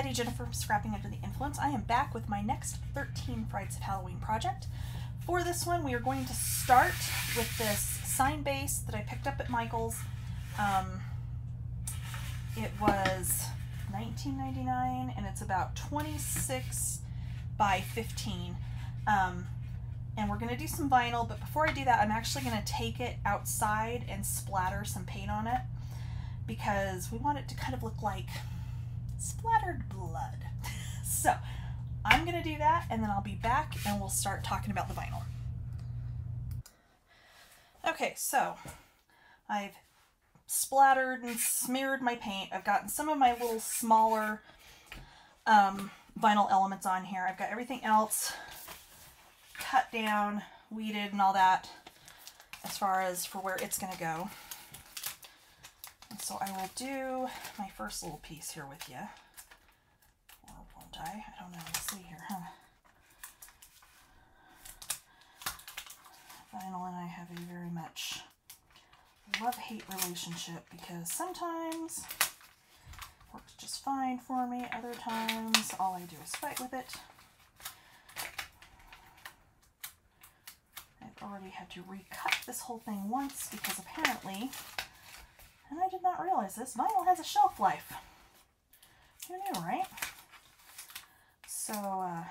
Betty Jennifer from Scrapping Under the Influence. I am back with my next 13 Frights of Halloween project. For this one, we are going to start with this sign base that I picked up at Michael's. It was $19.99 and it's about 26 by 15. And we're going to do some vinyl, but before I do that, I'm actually going to take it outside and splatter some paint on it because we want it to kind of look like splattered blood. So I'm going to do that and then I'll be back and we'll start talking about the vinyl. Okay, so I've splattered and smeared my paint. I've gotten some of my little smaller vinyl elements on here. I've got everything else cut down, weeded, and all that as far as for where it's going to go. And so I will do my first little piece here with you. Or won't I? I don't know. Let's see here, huh? Vinyl and I have a very much love-hate relationship because sometimes it works just fine for me. Other times all I do is fight with it. I've already had to recut this whole thing once because apparently, and I did not realize this, vinyl has a shelf life. Who knew, right? So I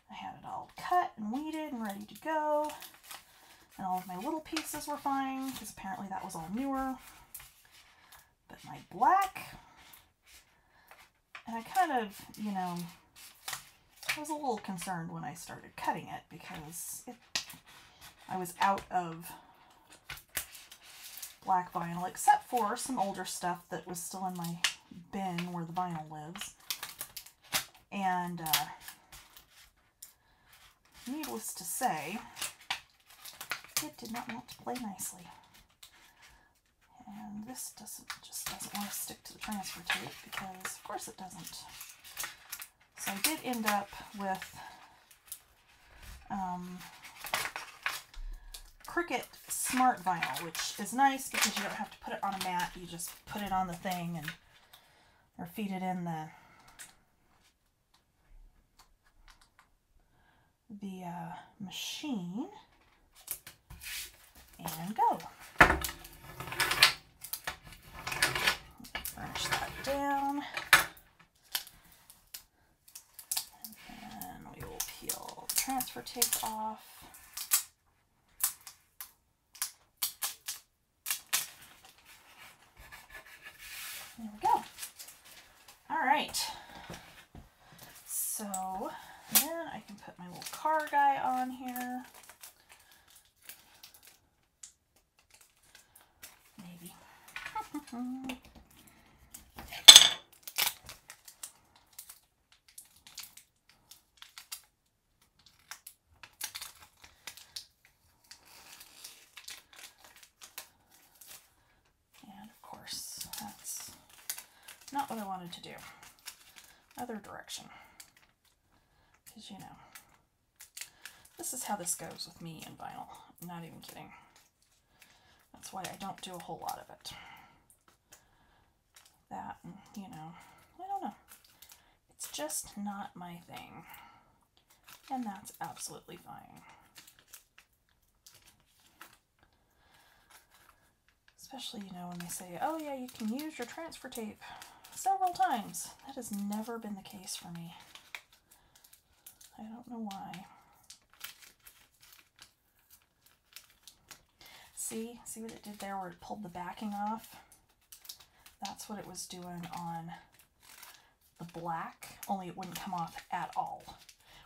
had it all cut and weeded and ready to go. And all of my little pieces were fine because apparently that was all newer. But my black, and I kind of, you know, I was a little concerned when I started cutting it because I was out of black vinyl, except for some older stuff that was still in my bin where the vinyl lives. And needless to say, it did not want to play nicely. And this just doesn't want to stick to the transfer tape because of course it doesn't. So I did end up with Cricut Smart Vinyl, which is nice because you don't have to put it on a mat. You just put it on the thing and or feed it in the machine and go. Burnish that down. And then we will peel the transfer tape off. There we go. All right. So then I can put my little car guy on here. Maybe. And of course, that's not what I wanted to do. Other direction. Because, you know, this is how this goes with me and vinyl. I'm not even kidding. That's why I don't do a whole lot of it. That, and, you know, I don't know. It's just not my thing. And that's absolutely fine. Especially, you know, when they say, oh yeah, you can use your transfer tape several times. That has never been the case for me. I don't know why. See what it did there where it pulled the backing off? That's what it was doing on the black, only it wouldn't come off at all,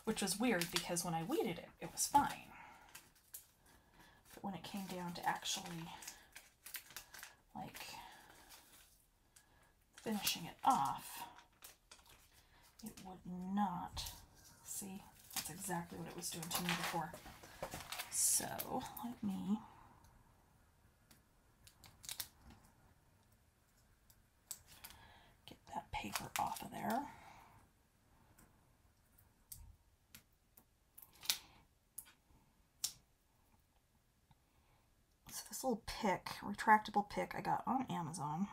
which was weird because when I weeded it, it was fine. But when it came down to actually, like, finishing it off, it would not. See, that's exactly what it was doing to me before. So, let me get that paper off of there. So this little pick, retractable pick I got on Amazon.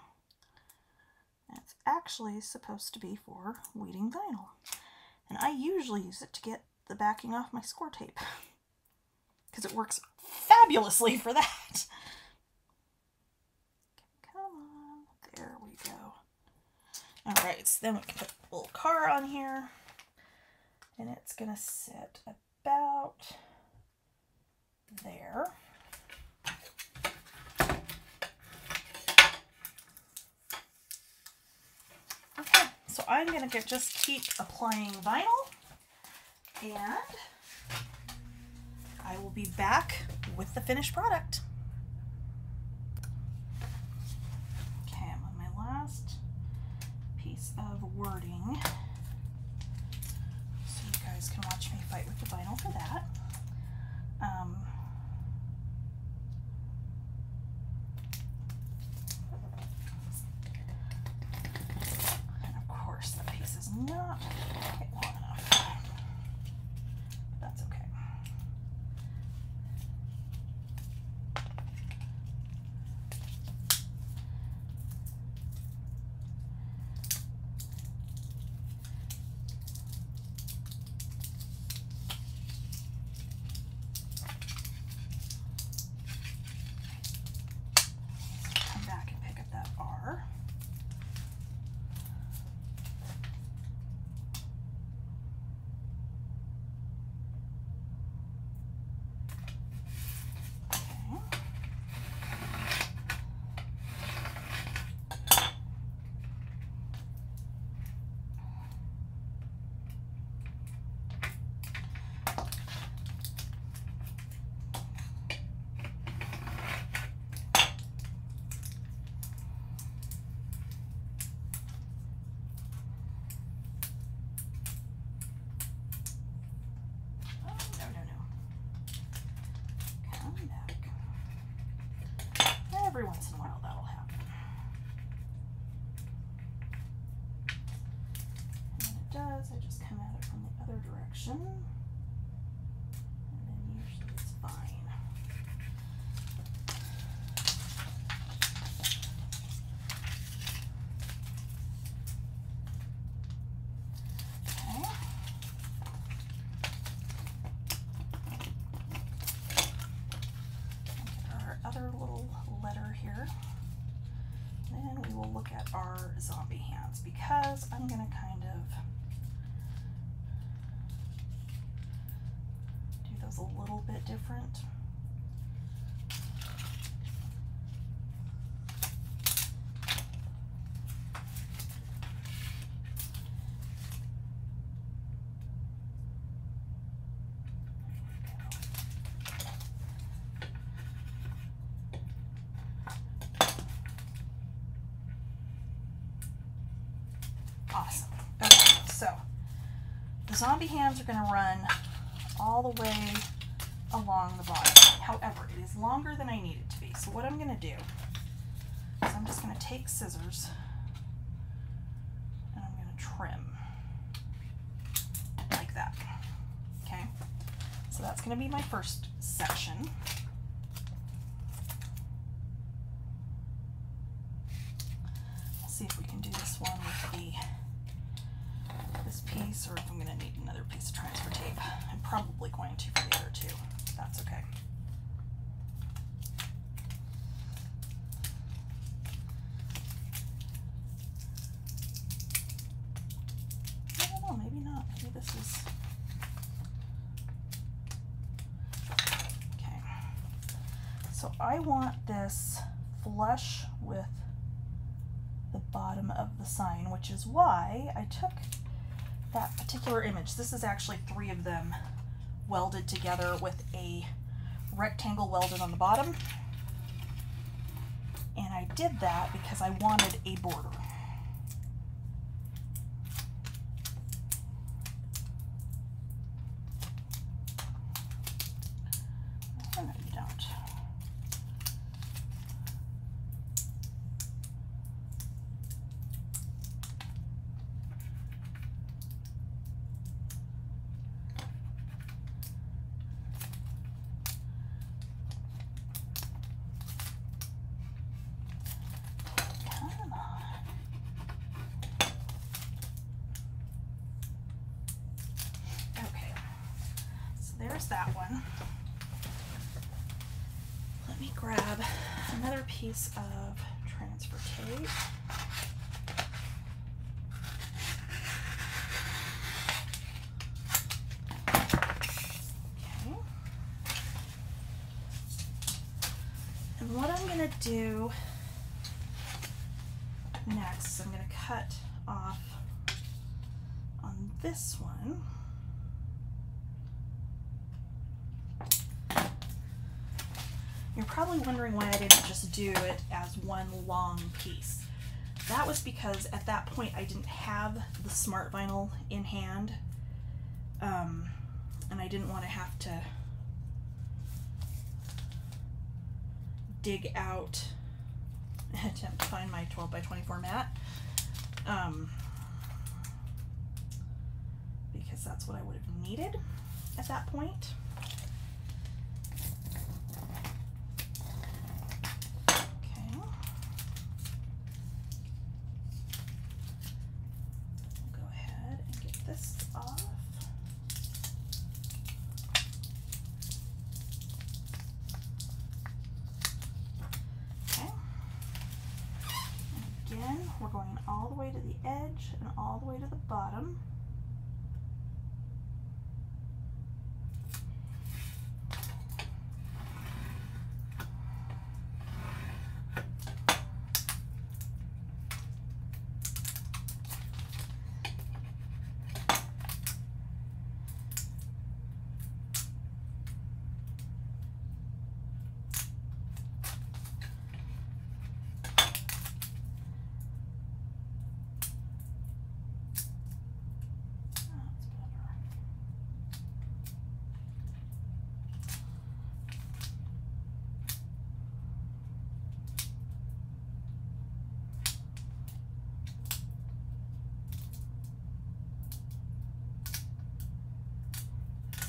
That's actually supposed to be for weeding vinyl. And I usually use it to get the backing off my score tape because it works fabulously for that. Come on, there we go. All right, so then we can put a little car on here, and it's gonna sit about there. Okay, so I'm gonna just keep applying vinyl, and I will be back with the finished product. Okay, I'm on my last piece of wording, so you guys can watch me fight with the vinyl for that. And of course, that piece is not quite long enough, but that's okay. Every once in a while that'll happen. And when it does, I just come at it from the other direction, and then usually it's fine. Okay. Get our other little letter here. Then we will look at our zombie hands, because I'm going to kind of do those a little bit different. Awesome. Okay, so the zombie hands are going to run all the way along the bottom. However, it is longer than I need it to be. So what I'm going to do is I'm just going to take scissors and I'm going to trim like that. Okay, so that's going to be my first section. Let's see if we can do this one with this piece, or if I'm going to need another piece of transfer tape. I'm probably going to for the other two. That's okay. I don't know, maybe not. Maybe this is... Okay. So I want this flush with the bottom of the sign, which is why I took that particular image. This is actually 3 of them welded together with a rectangle welded on the bottom, and I did that because I wanted a border. Oh, no, you don't. Come on. there's that one. Let me grab another piece of transfer tape. Okay. And what I'm going to do next is I'm going to cut off on this one. You're probably wondering why I didn't just do it as one long piece. That was because at that point I didn't have the smart vinyl in hand, and I didn't want to have to dig out and attempt to find my 12 by 24 mat, because that's what I would have needed at that point. This off. Okay. And again, we're going all the way to the edge and all the way to the bottom.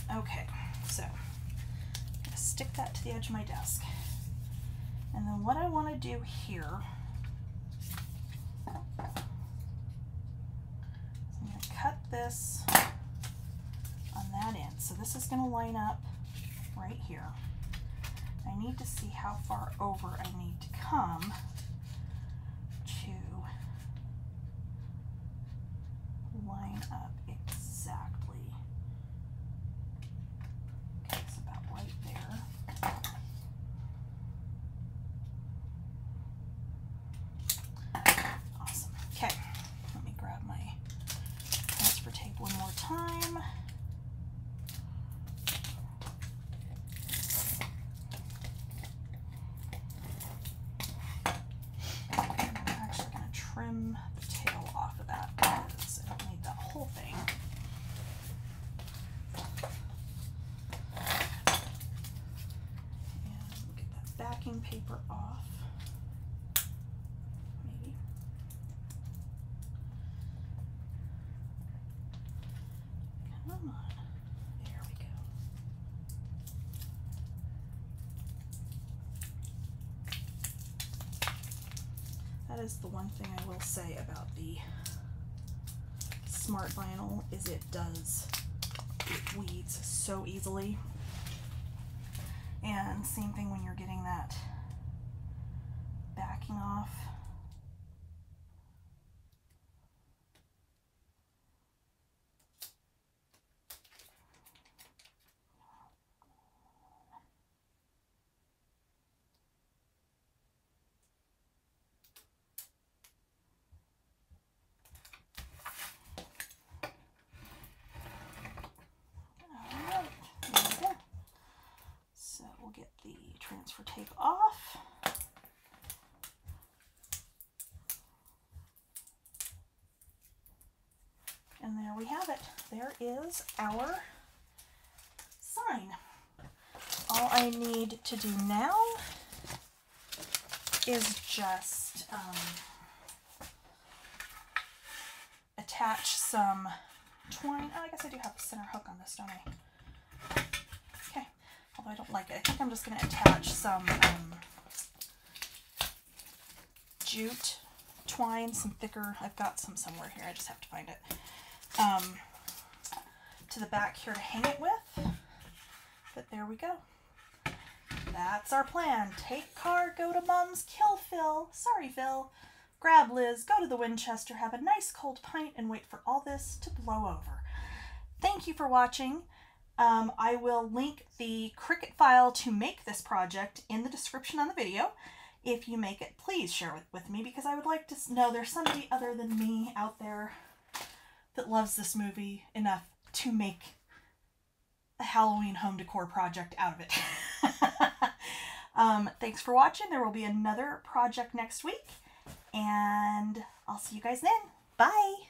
Okay, so I'm going to stick that to the edge of my desk. And then what I want to do here is I'm going to cut this on that end. So this is going to line up right here. I need to see how far over I need to come to line up exactly. Okay, it's about right there. Awesome. Okay, let me grab my transfer tape one more time. I'm actually going to trim the tail off of that because I don't need that whole thing. And we'll get that backing paper off. Maybe. Come on. There we go. That is the one thing I will say about the smart vinyl is it weeds so easily. And same thing when you're getting that backing off. Get the transfer tape off. And there we have it. There is our sign. All I need to do now is just attach some twine. Oh, I guess I do have a center hook on this, don't I? Although I don't like it. I think I'm just going to attach some jute twine, some thicker. I've got some somewhere here. I just have to find it. To the back here to hang it with. But there we go. That's our plan. Take car, go to Mom's, kill Phil. Sorry, Phil. Grab Liz, go to the Winchester, have a nice cold pint, and wait for all this to blow over. Thank you for watching. I will link the Cricut file to make this project in the description on the video. If you make it, please share it with me, because I would like to know there's somebody other than me out there that loves this movie enough to make a Halloween home decor project out of it. Thanks for watching. There will be another project next week, and I'll see you guys then. Bye!